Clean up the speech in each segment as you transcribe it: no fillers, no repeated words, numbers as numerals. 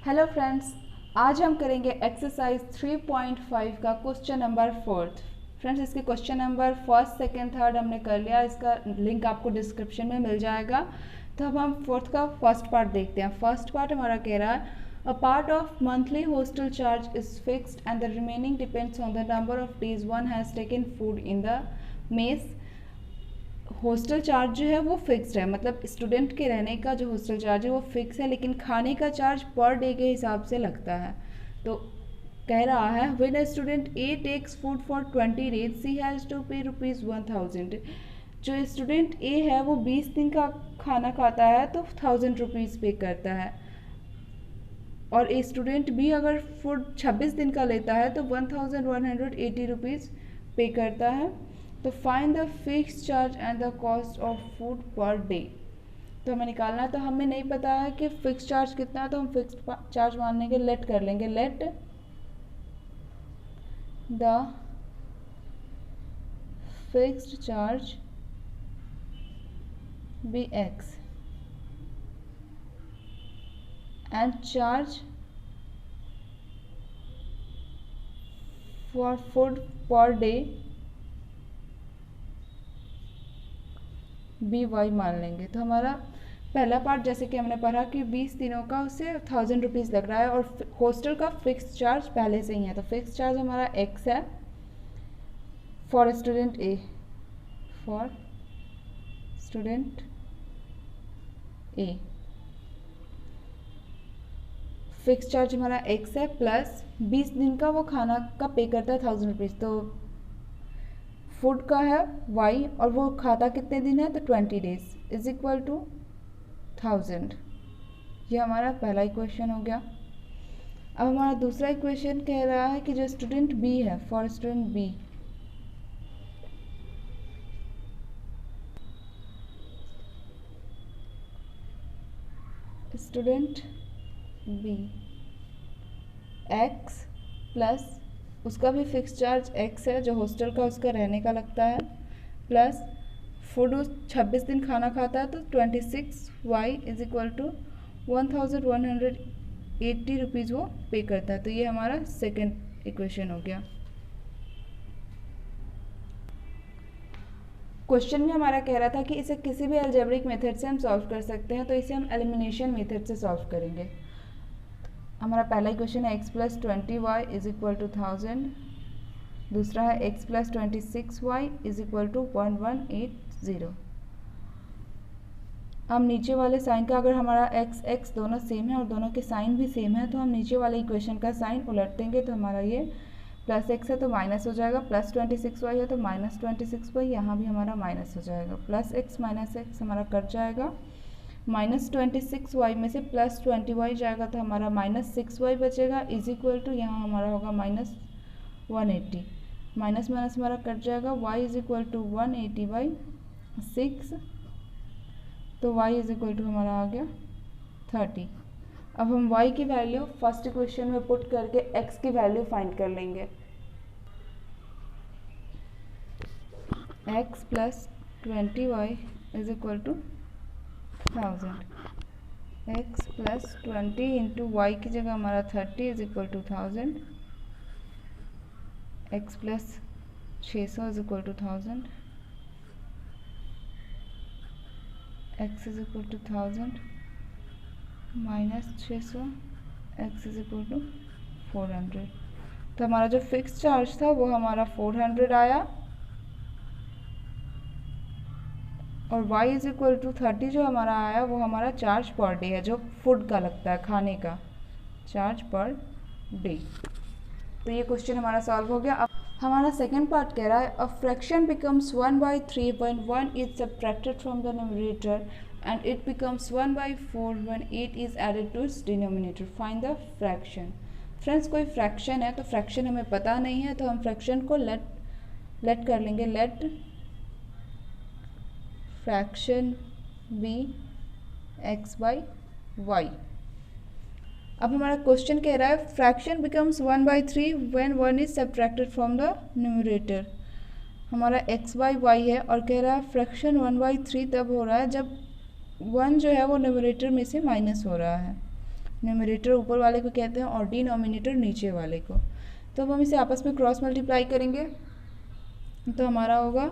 Hello friends, आज हम करेंगे एक्सरसाइज 3.5 का क्वेश्चन नंबर 4। फ्रेंड्स, इसके question number first second third हमने कर लिया। इसका लिंक आपको डिस्क्रिप्शन में मिल जाएगा। तो अब हम फोर्थ का फर्स्ट पार्ट देखते हैं। फर्स्ट पार्ट हमारा कह रहा है a part of monthly hostel charge is fixed and the remaining depends on the number of days one has taken food in the mess. Hostel charge जो है वो फिक्स्ड है, मतलब स्टूडेंट के रहने का जो हॉस्टल चार्ज है वो फिक्स है, लेकिन खाने का चार्ज पर डे के हिसाब से लगता है। तो कह रहा है when a student A takes food for 20 days she has to pay ₹1000। जो स्टूडेंट ए है वो 20 दिन का खाना खाता है तो ₹1000 पे करता है, और ए स्टूडेंट बी अगर फूड 26 दिन का लेता है तो ₹1180 पे करता है। तो find the fix charge and the cost of food per day. तो हमें निकालना है, तो हमें नहीं पता है कि फिक्स चार्ज कितना है, तो हम फिक्स चार्ज मान लेंगे, लेट कर लेंगे, let the fixed charge be X and charge for food per day be Y मान लेंगे। तो हमारा पहला पार्ट जैसे कि हमने पढ़ा कि 20 दिनों का उससे ₹1000 लग रहा है, और हॉस्टल का फिक्स चार्ज पहले से ही है। तो फिक्स चार्ज हमारा एक्स है for student A, for student a fix charge हमारा एक्स है, प्लस 20 दिन का वो खाना का पे करता है ₹1000। तो फूड का है वाई और वो खाता कितने दिन है, तो 20 डेज इज इक्वल टू 1000। ये हमारा पहला इक्वेशन हो गया। अब हमारा दूसरा इक्वेशन कह रहा है कि जो स्टूडेंट बी है, for student B, student B X plus उसका भी फिक्स चार्ज एक्स है जो हॉस्टल का उसका रहने का लगता है, प्लस फूड 26 दिन खाना खाता है तो 26y is equal to 1180 rupees वो पे करता है। तो ये हमारा सेकेंड इक्वेशन हो गया। क्वेश्चन में हमारा कह रहा था कि इसे किसी भी अलजेब्रिक मेथड से हम सॉल्व कर सकते हैं, तो इसे हम एलिमिनेशन मेथड से सॉल्व करेंगे। हमारा पहला इक्वेशन है x plus 20y is equal to 1000, दूसरा है x plus 26y is equal to 1180। हम नीचे वाले साइन का, अगर हमारा x दोनों सेम है और दोनों के साइन भी सेम है, तो हम नीचे वाले इक्वेशन का साइन उलट देंगे। तो हमारा ये प्लस x है तो माइनस हो जाएगा, प्लस 26y है तो माइनस 26y, यहाँ भी हमारा माइनस हो जाएगा, प्लस x माइनस x हमारा कट जाएगा, माइनस 26y में से प्लस 20y जाएगा तो हमारा माइनस 6y बचेगा, इज इक्वल टू यहाँ हमारा होगा माइनस 180, माइनस माइनस हमारा कट जाएगा, y इज इक्वल टू 180/6, तो y इज इक्वल टू हमारा आ गया 30। अब हम y की वैल्यू फर्स्ट इक्वेशन में पुट करके x की वैल्यू फाइंड कर लेंगे। x plus 20y is equal to 1000, x plus 20 into Y की जगह हमारा 30 is equal to 1000, x plus 600 is equal to 1000, x is equal to 1000 minus 600, x is equal to 400। तो हमारा जो फिक्स चार्ज था वो हमारा 400 आया, और y इज इक्वल टू 30 जो हमारा आया वो हमारा चार्ज पर डे है, जो फूड का लगता है, खाने का चार्ज पर डे। तो ये क्वेश्चन हमारा सॉल्व हो गया। अब हमारा सेकंड पार्ट कह रहा है a fraction becomes 1/3 is subtracted from the numerator and it becomes 1/4 when 8 is added to its denominator, find the fraction. Friends, कोई फ्रैक्शन है तो फ्रैक्शन हमें पता नहीं है, तो हम फ्रैक्शन को लेट कर लेंगे, लेट फ्रैक्शन बी x/y। अब हमारा क्वेश्चन कह रहा है fraction becomes 1/3 when 1 is subtracted from the numerator. हमारा x/y है और कह रहा है फ्रैक्शन 1/3 तब हो रहा है जब 1 जो है वो न्यूमरेटर में से माइनस हो रहा है। न्यूमरेटर ऊपर वाले को कहते हैं और डिनोमिनेटर नीचे वाले को। तो अब हम इसे आपस में क्रॉस मल्टीप्लाई करेंगे तो हमारा होगा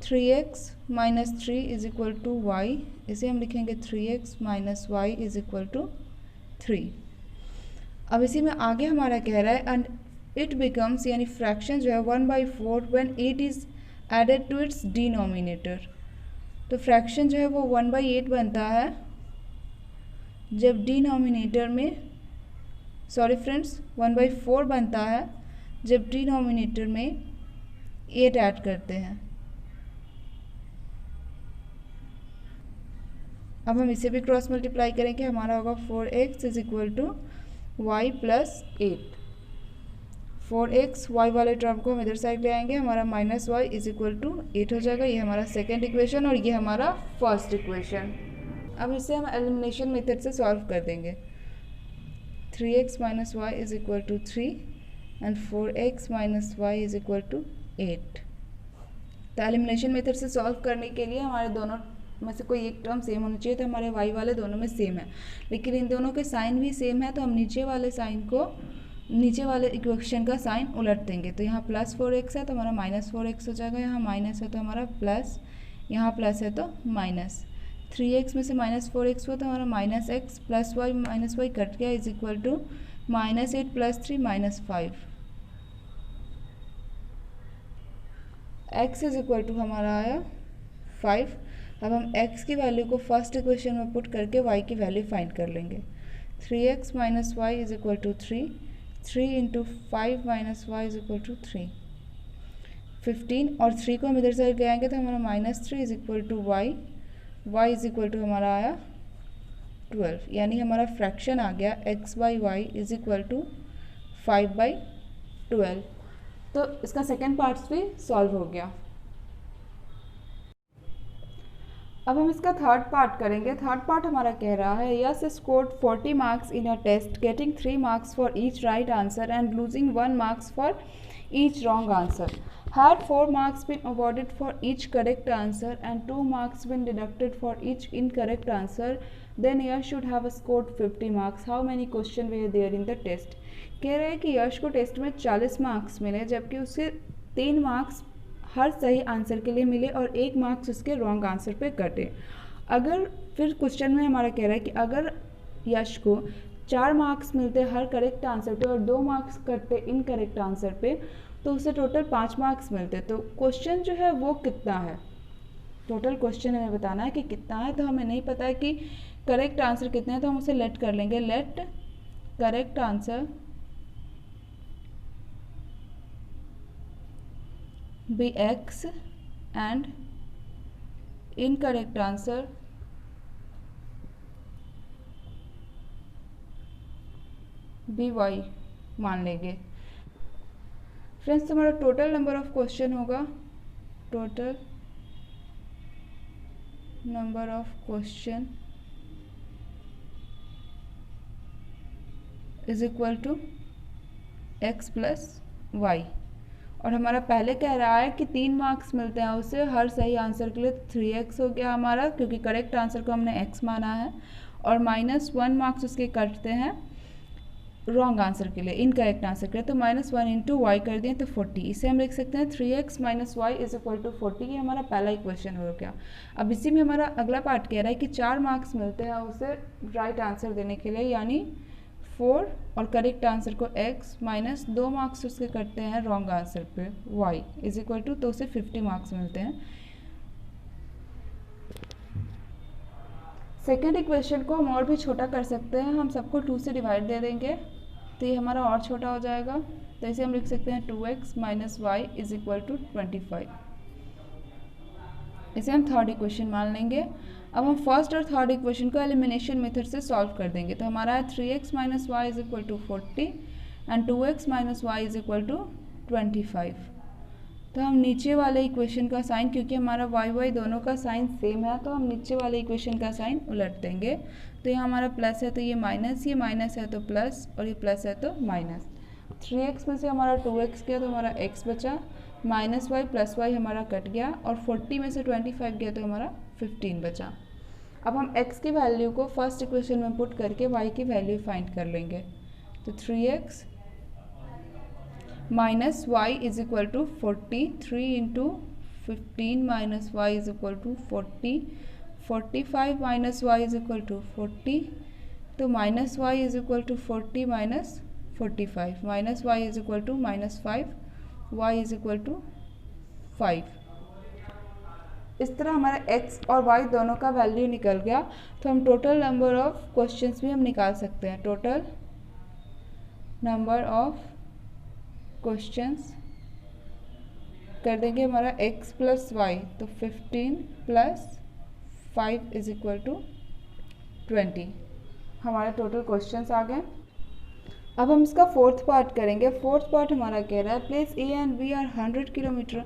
3x minus 3 is equal to Y. इसे हम लिखेंगे 3x minus Y is equal to 3। अब इसी में आगे हमारा कह रहा है एंड इट बिकम्स, यानी फ्रैक्शन जो है 1/4 when 8 is added to its denominator. तो फ्रैक्शन जो है वो 1/8 बनता है जब डिनोमिनेटर में, सॉरी फ्रेंड्स, 1/4 बनता है जब डिनोमिनेटर में 8 ऐड करते हैं। अब हम इसे भी क्रॉस मल्टीप्लाई करेंगे, हमारा होगा 4x is equal to Y plus 8। 4x Y वाले टर्म को हम इधर साइड ले आएंगे, हमारा minus Y is equal to 8 हो जाएगा। ये हमारा सेकेंड इक्वेशन और ये हमारा फर्स्ट इक्वेशन। अब इसे हम एलिमिनेशन मेथड से सॉल्व कर देंगे। 3x minus Y is equal to 3 and 4x minus Y is equal to 8। तो एलिमिनेशन मेथड से सॉल्व करने के लिए हमारे दोनों में से कोई एक टर्म सेम होना चाहिए। तो हमारे y वाले दोनों में सेम है, लेकिन इन दोनों के साइन भी सेम है, तो हम नीचे वाले साइन को, नीचे वाले इक्वेशन का साइन उलट देंगे। तो यहाँ प्लस 4x है तो हमारा माइनस 4x हो जाएगा, यहाँ माइनस है तो हमारा प्लस, यहाँ प्लस है तो माइनस। 3x में से माइनस 4x हुआ तो हमारा minus x plus y minus y cut गया is equal to minus 8 plus 3 minus 5। x is equal to हमारा आया 5। अब हम x की वैल्यू को फर्स्ट इक्वेशन में पुट करके y की वैल्यू फाइंड कर लेंगे। 3x minus Y is equal to 3, 3 into 5 minus Y is equal to 3, 15 और 3 को हम इधर साइड ले आएंगे तो हमारा minus 3 is equal to Y, Y is equal to हमारा आया 12, यानी हमारा फ्रैक्शन आ गया x by Y is equal to 5/12। तो इसका सेकेंड पार्ट भी सॉल्व हो गया। अब हम इसका थर्ड पार्ट करेंगे। थर्ड पार्ट हमारा कह रहा है Yash scored 40 marks in a test getting 3 marks for each right answer and losing 1 marks for each wrong answer. Had 4 marks been awarded for each correct answer and 2 marks been deducted for each incorrect answer, then Yash should have scored 50 marks. How many questions were there in the test? कह रहे हैं कि यश को test में 40 marks मिले, जबकि उसे 3 marks हर सही आंसर के लिए मिले और 1 मार्क्स उसके रॉन्ग आंसर पे कटे। अगर फिर क्वेश्चन में हमारा कह रहा है कि अगर यश को 4 मार्क्स मिलते हर करेक्ट आंसर पे और 2 मार्क्स कटते इनकरेक्ट आंसर पे, तो उसे टोटल 5 मार्क्स मिलते। तो क्वेश्चन जो है वो कितना है, टोटल क्वेश्चन हमें बताना है कि कितना है। तो हमें नहीं पता है कि करेक्ट आंसर कितने हैं, तो हम उसे लेट कर लेंगे। Let correct answer be x and incorrect answer be y मान लेंगे। फ्रेंड्स, हमारा टोटल नंबर ऑफ क्वेश्चन होगा, total number of question is equal to x plus Y. और हमारा पहले कह रहा है कि 3 मार्क्स मिलते हैं उसे हर सही आंसर के लिए, 3x हो गया हमारा क्योंकि करेक्ट आंसर को हमने x माना है, और -1 मार्क्स उसके कटते हैं रॉन्ग आंसर के लिए, इनकरेक्ट आंसर के लिए। तो -1 इंटू वाई कर दिए तो 40। इसे हम लिख सकते हैं 3x minus Y is equal to 40। ये हमारा पहला इक्वेशन हो गया। अब इसी में हमारा अगला पार्ट कह रहा है कि 4 मार्क्स मिलते हैं उसे राइट आंसर देने के लिए, यानी 4 और करेक्ट आंसर को x माइनस 2 मार्क्स उसके कटते हैं रॉन्ग आंसर पे y इज इक्वल टू, तो उसे 50 मार्क्स मिलते हैं। सेकेंड इक्वेशन को हम और भी छोटा कर सकते हैं, हम सबको 2 से डिवाइड दे देंगे तो ये हमारा और छोटा हो जाएगा। तो इसे हम लिख सकते हैं 2x minus Y is equal to 25। इसे हम थर्ड इक्वेशन मान लेंगे। अब हम फर्स्ट और थर्ड इक्वेशन को एलिमिनेशन मेथड से सॉल्व कर देंगे। तो हमारा है 3x minus Y is equal to 40 and 2x minus Y is equal to 25। तो हम नीचे वाले इक्वेशन का साइन, क्योंकि हमारा y दोनों का साइन सेम है, तो हम नीचे वाले इक्वेशन का साइन उलट देंगे। तो यहाँ हमारा प्लस है तो ये माइनस है तो प्लस, और ये प्लस है तो माइनस। 3x में से हमारा 2x गया तो हमारा x बचा, -y प्लस y हमारा कट गया, और 40 में से 25 गया तो हमारा 15 बचा। अब हम x की वैल्यू को फर्स्ट इक्वेशन में पुट करके y की वैल्यू फाइंड कर लेंगे। तो 3x minus Y is equal to 40, 3 into 15 minus Y is equal to 40, 45 minus Y is equal to 40, तो minus Y is equal to 40 minus 45, minus Y is equal to minus 5, Y is equal to 5। इस तरह हमारा x और y दोनों का value निकल गया। तो हम टोटल नंबर ऑफ क्वेश्चंस भी हम निकाल सकते हैं। टोटल नंबर ऑफ क्वेश्चंस कर देंगे हमारा x प्लस वाई, तो 15 प्लस 5 इज इक्वल टू 20। हमारे टोटल क्वेश्चंस आ गए। अब हम इसका फोर्थ पार्ट करेंगे। फोर्थ पार्ट हमारा कह रहा है place A and B are 100 kilometre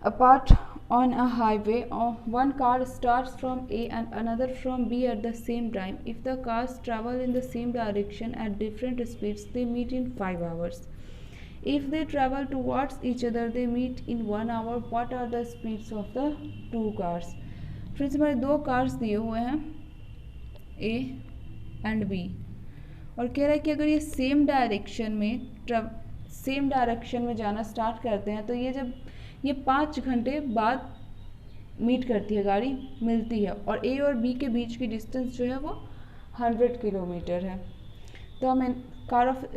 apart on a highway. One car starts from A and another from B at the same time. If the cars travel in the same direction at different speeds, they meet in 5 hours. If they travel towards each other, they meet in 1 hour. What are the speeds of the two cars? Friends हमारे दो cars दिए हुए हैं A and B और कह रहा है कि अगर ये सेम डायरेक्शन में जाना स्टार्ट करते हैं तो ये 5 घंटे बाद मीट करती है, गाड़ी मिलती है, और ए और बी के बीच की डिस्टेंस जो है वो 100 किलोमीटर है। तो हमें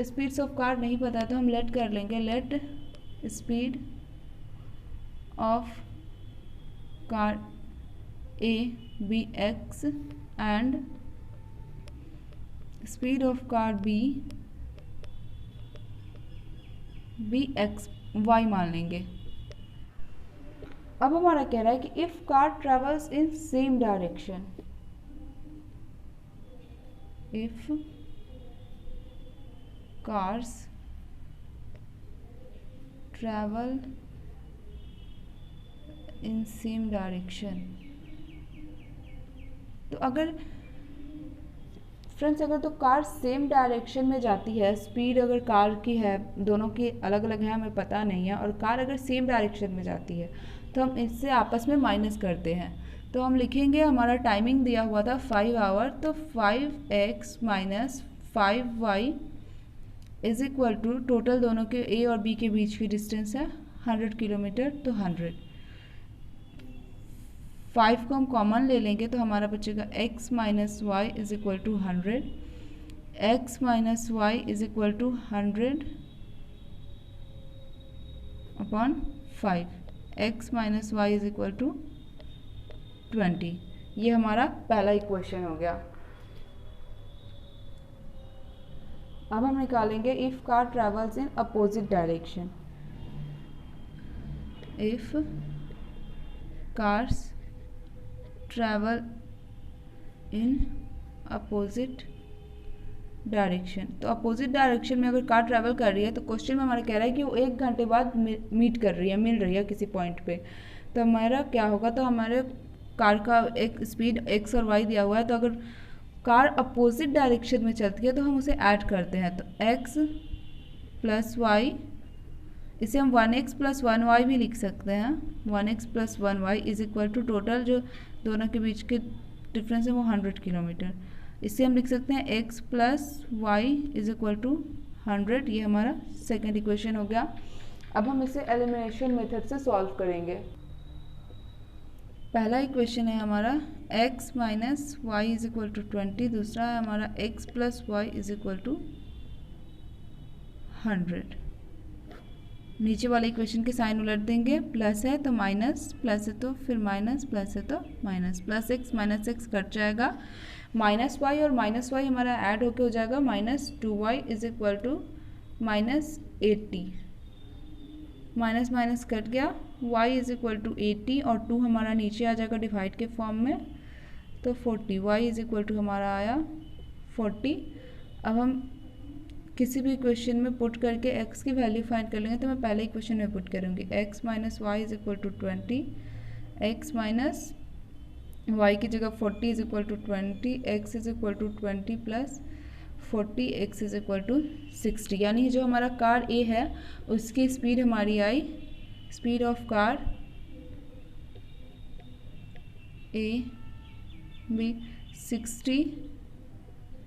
स्पीड्स ऑफ कार नहीं पता, तो हम लेट कर लेंगे, let speed of car A B X and speed of car B X Y मान लेंगे। अब हमारा कह रहा है कि if car travels in same direction, if cars travel in same direction, तो अगर फ्रेंड्स अगर तो कार सेम डायरेक्शन में जाती है, स्पीड अगर कार की है, दोनों की अलग अलग है हमें पता नहीं है, और कार अगर सेम डायरेक्शन में जाती है तो हम इससे आपस में माइनस करते हैं। तो हम लिखेंगे, हमारा टाइमिंग दिया हुआ था 5 आवर, तो 5x minus 5y is equal to total दोनों के ए और बी के बीच की डिस्टेंस है 100 किलोमीटर, तो 100। 5 को हम कॉमन ले लेंगे तो हमारा बचेगा x minus Y is equal to 100, x minus Y is equal to 100 upon 5, x minus Y is equal to 20। ये हमारा पहला इक्वेशन हो गया। अब हम निकालेंगे if car travels in opposite direction, if cars travel in opposite direction. तो opposite direction में अगर कार ट्रैवल कर रही है तो क्वेश्चन में हमारा कह रहा है कि वो 1 घंटे बाद मीट कर रही है, मिल रही है किसी पॉइंट पे, तो हमारा क्या होगा, तो हमारे कार का एक स्पीड x और y दिया हुआ है, तो अगर कार अपोजिट डायरेक्शन में चलती है तो हम उसे ऐड करते हैं, तो x प्लस वाई, इसे हम 1x प्लस 1y भी लिख सकते हैं, 1x plus 1y is equal to total जो दोनों के बीच के डिफरेंस है वो 100 किलोमीटर। इससे हम लिख सकते हैं x plus Y is equal to 100। ये हमारा सेकेंड इक्वेशन हो गया। अब हम इसे एलिमिनेशन मेथड से सॉल्व करेंगे। पहला इक्वेशन है हमारा x minus Y is equal to 20, दूसरा है हमारा x plus Y is equal to 100। नीचे वाले इक्वेशन के साइन उलट देंगे, प्लस है तो माइनस, प्लस है तो फिर माइनस, प्लस है तो minus, plus x minus x cut जाएगा, माइनस वाई और माइनस वाई हमारा ऐड होके हो जाएगा minus 2y is equal to minus 80, minus minus cut गया, y इज इक्वल टू 80 और 2 हमारा नीचे आ जाएगा डिवाइड के फॉर्म में, तो 40, y इज इक्वल टू हमारा आया 40। अब हम किसी भी इक्वेशन में पुट करके x की वैल्यू फाइंड कर लेंगे, तो मैं पहले इक्वेशन में पुट करूँगी x minus Y is equal to 20, x minus y की जगह 40 is equal to 20, x is equal to 20 plus 40, x is equal to 60। यानी जो हमारा कार A है उसकी स्पीड हमारी आई, speed of car A B 60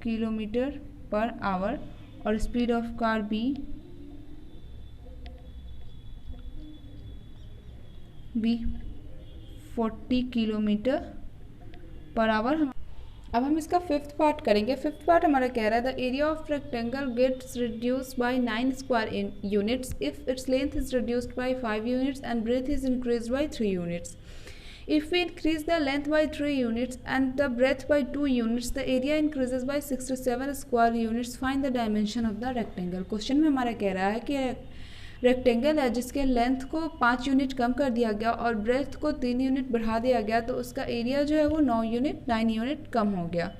kilometre per hour और speed of car B 40 kilometre per hour. अब हम इसका फिफ्थ पार्ट करेंगे। फिफ्थ पार्ट हमारा कह रहा है the area of rectangle gets reduced by 9 square units if its length is reduced by 5 units and breadth is increased by 3 units. If we increase the length by 3 units and the breadth by 2 units, the area increases by 67 square units. Find the dimension of the rectangle. Question में हमारा कह रहा है कि rectangle है जिसके length को 5 unit कम कर दिया गया और ब्रेथ को 3 यूनिट बढ़ा दिया गया, तो उसका एरिया जो है वो 9 यूनिट कम हो गया।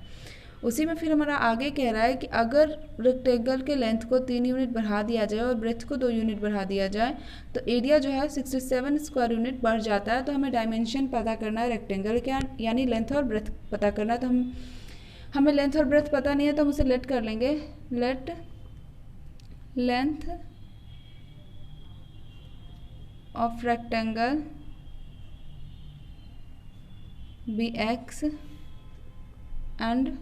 उसी में फिर हमारा आगे कह रहा है कि अगर रेक्टेंगल के लेंथ को 3 यूनिट बढ़ा दिया जाए और ब्रेथ को 2 यूनिट बढ़ा दिया जाए तो एरिया जो है 67 स्क्वायर यूनिट बढ़ जाता है। तो हमें डायमेंशन पता करना है रेक्टेंगल के, यानी लेंथ और ब्रेथ पता करना है। तो हमें लेंथ और ब्रेथ पता नहीं है तो हम उसे लेट कर लेंगे। Let length of rectangle be x and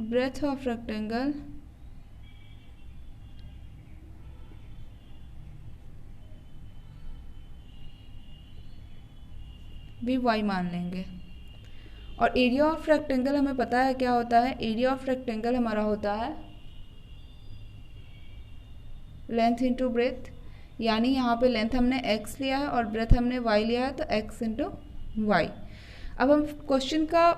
breadth of rectangle भी y मान लेंगे। और एरिया ऑफ रेक्टेंगल हमें पता है क्या होता है। एरिया ऑफ रेक्टेंगल हमारा होता है लेंथ इंटू ब्रेथ, यानी यहाँ पे लेंथ हमने x लिया है और ब्रेथ हमने y लिया है, तो x इंटू वाई। अब हम क्वेश्चन का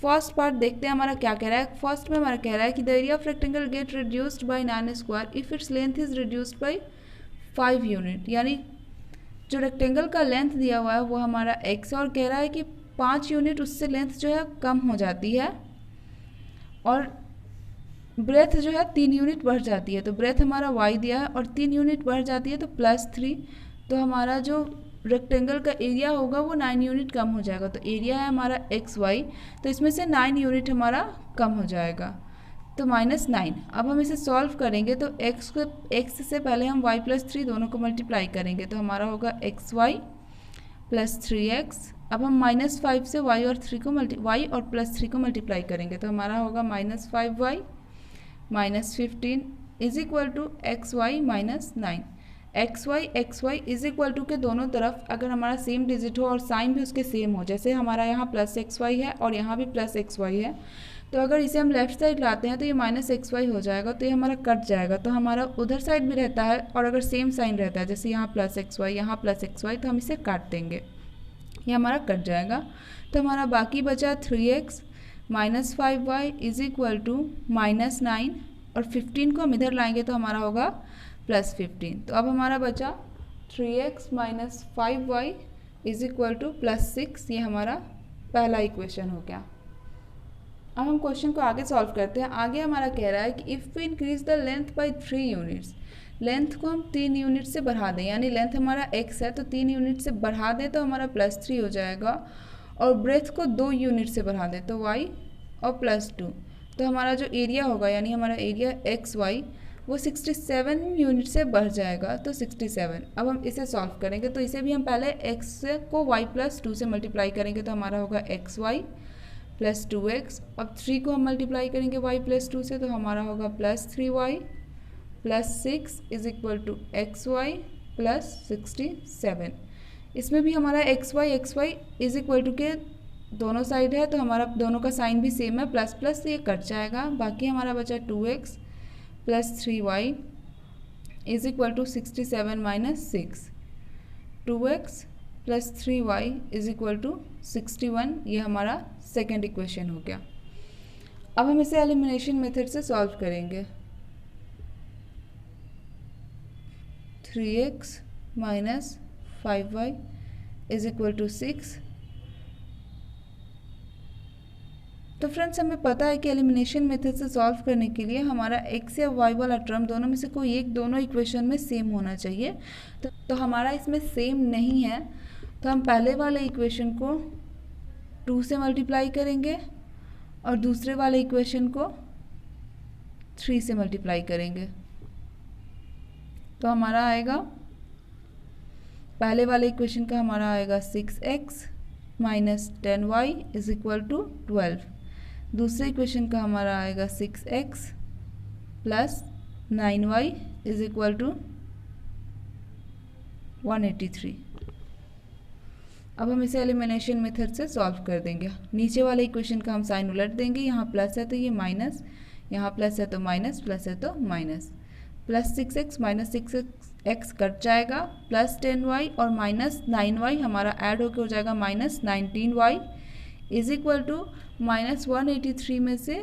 फर्स्ट पार्ट देखते हैं हमारा क्या कह रहा है। फर्स्ट में हमारा कह रहा है कि the area of rectangle gate reduced by 9 square if its length is reduced by 5 unit, यानी जो रेक्टेंगल का लेंथ दिया हुआ है वो हमारा x और कह रहा है कि 5 यूनिट उससे लेंथ जो है कम हो जाती है और ब्रेथ जो है 3 यूनिट बढ़ जाती है। तो ब्रेथ हमारा y दिया है और 3 यूनिट बढ़ जाती है तो +3, तो हमारा जो रेक्टेंगल का एरिया होगा वो 9 यूनिट कम हो जाएगा। तो एरिया है हमारा XY, तो इसमें से 9 यूनिट हमारा कम हो जाएगा, तो -9। अब हम इसे सॉल्व करेंगे तो x से पहले हम y + 3 दोनों को मल्टीप्लाई करेंगे तो हमारा होगा XY + 3x। अब हम -5 से y और +3 को मल्टीप्लाई करेंगे तो हमारा होगा -5y -15 is equal to XY -9। XY is equal to के दोनों तरफ अगर हमारा सेम डिजिट हो और साइन भी उसके सेम हो, जैसे हमारा यहाँ +XY है और यहाँ भी +XY है, तो अगर इसे हम लेफ्ट साइड लाते हैं तो ये -XY हो जाएगा, तो ये हमारा कट जाएगा। तो हमारा उधर साइड भी रहता है और अगर सेम साइन रहता है जैसे यहाँ +XY यहाँ +XY, तो हम इसे काट देंगे, ये हमारा कट जाएगा। तो हमारा बाकी बचा 3x -5y is equal to -9 और 15 को हम इधर लाएंगे तो हमारा होगा +15। तो अब हमारा बचा 3x - 5y is equal to +6, ये हमारा पहला इक्वेशन हो गया। अब हम क्वेश्चन को आगे सॉल्व करते हैं। आगे हमारा कह रहा है कि if we increase the length by 3 units, length को हम 3 यूनिट से बढ़ा दें, यानी लेंथ हमारा x है तो 3 यूनिट से बढ़ा दें तो हमारा +3 हो जाएगा और ब्रेथ को 2 यूनिट से बढ़ा दें तो y और +2, तो हमारा जो एरिया होगा यानी हमारा एरिया XY वो 67 यूनिट से बढ़ जाएगा, तो 67। अब हम इसे सॉल्व करेंगे तो इसे भी हम पहले x को y + 2 से मल्टीप्लाई करेंगे तो हमारा होगा XY + 2x। अब 3 को हम मल्टीप्लाई करेंगे y + 2 से तो हमारा होगा +3y + 6 is equal to XY + 67। इसमें भी हमारा XY इज इक्वल टू के दोनों साइड है तो हमारा दोनों का साइन भी सेम है, ++ ये कट जाएगा। बाकी हमारा बचा 2x + 3y is equal to 67 - 6। 2x + 3y is equal to 61, ये हमारा सेकेंड इक्वेशन हो गया। अब हम इसे एलिमिनेशन मेथड से सॉल्व करेंगे। 3x - 5y is equal to 6। तो फ्रेंड्स हमें पता है कि एलिमिनेशन मेथड से सॉल्व करने के लिए हमारा x या y वाला टर्म दोनों में से कोई एक दोनों इक्वेशन में सेम होना चाहिए। तो हमारा इसमें सेम नहीं है तो हम पहले वाले इक्वेशन को 2 से मल्टीप्लाई करेंगे और दूसरे वाले इक्वेशन को 3 से मल्टीप्लाई करेंगे तो हमारा आएगा, पहले वाले इक्वेशन का हमारा आएगा 6x minus 10y is equal to 12। दूसरे इक्वेशन का हमारा आएगा 6x plus 9y is equal to 183। अब हम इसे एलिमिनेशन मेथड से सॉल्व कर देंगे। नीचे वाले इक्वेशन का हम साइन उलट देंगे, यहाँ प्लस है तो ये माइनस, यहाँ प्लस है तो माइनस, प्लस है तो minus. Plus 6x minus 6x cut जाएगा, प्लस 10y और माइनस 9y हमारा ऐड होकर हो जाएगा minus 19y is equal to minus 183 में से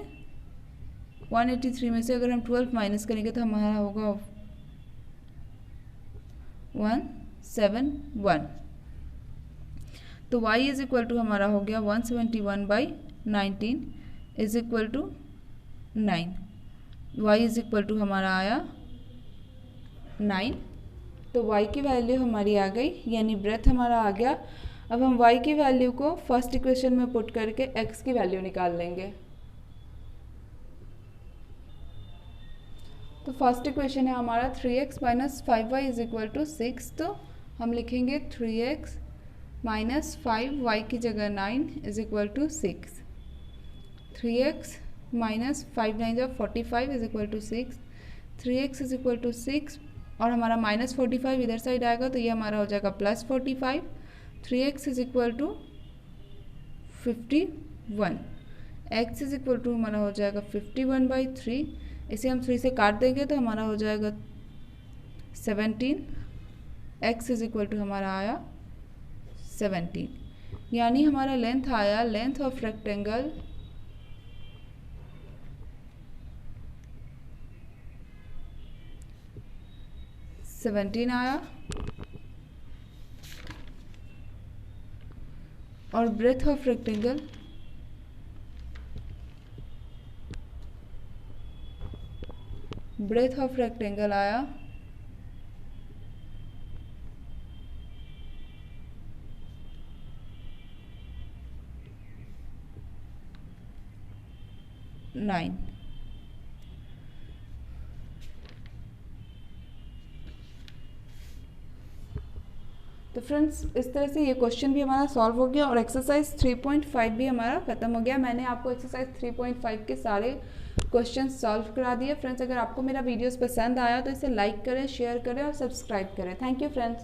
अगर हम 12 माइनस करेंगे तो हमारा होगा 171। तो y इज इक्वल टू हमारा हो गया 171/19 is equal to 9। y is equal to हमारा आया 9। तो y की वैल्यू हमारी आ गई, यानी ब्रेथ हमारा आ गया। अब हम y की वैल्यू को फर्स्ट इक्वेशन में पुट करके x की वैल्यू निकाल लेंगे। तो फर्स्ट इक्वेशन है हमारा 3x minus 5y is equal to 6। तो हम लिखेंगे 3x माइनस 5y की जगह 9 is equal to 6। 3x minus 5 9 45 is equal to 6। 3x is equal to 6 और हमारा माइनस 45 इधर साइड आएगा तो ये हमारा हो जाएगा plus 45। 3x is equal to 51। x is equal to हमारा हो जाएगा 51/3। इसे हम 3 से काट देंगे तो हमारा हो जाएगा 17। x इज इक्वल टू हमारा आया 17, यानी हमारा लेंथ आया, लेंथ ऑफ रेक्टेंगल सेवेंटीन आया और ब्रेथ ऑफ रेक्टेंगल आया 9। तो फ्रेंड्स इस तरह से ये क्वेश्चन भी हमारा सॉल्व हो गया और एक्सरसाइज 3.5 भी हमारा ख़त्म हो गया। मैंने आपको एक्सरसाइज 3.5 के सारे क्वेश्चन सॉल्व करा दिए। फ्रेंड्स अगर आपको मेरा वीडियोस पसंद आया तो इसे लाइक करें, शेयर करें और सब्सक्राइब करें। Thank you friends.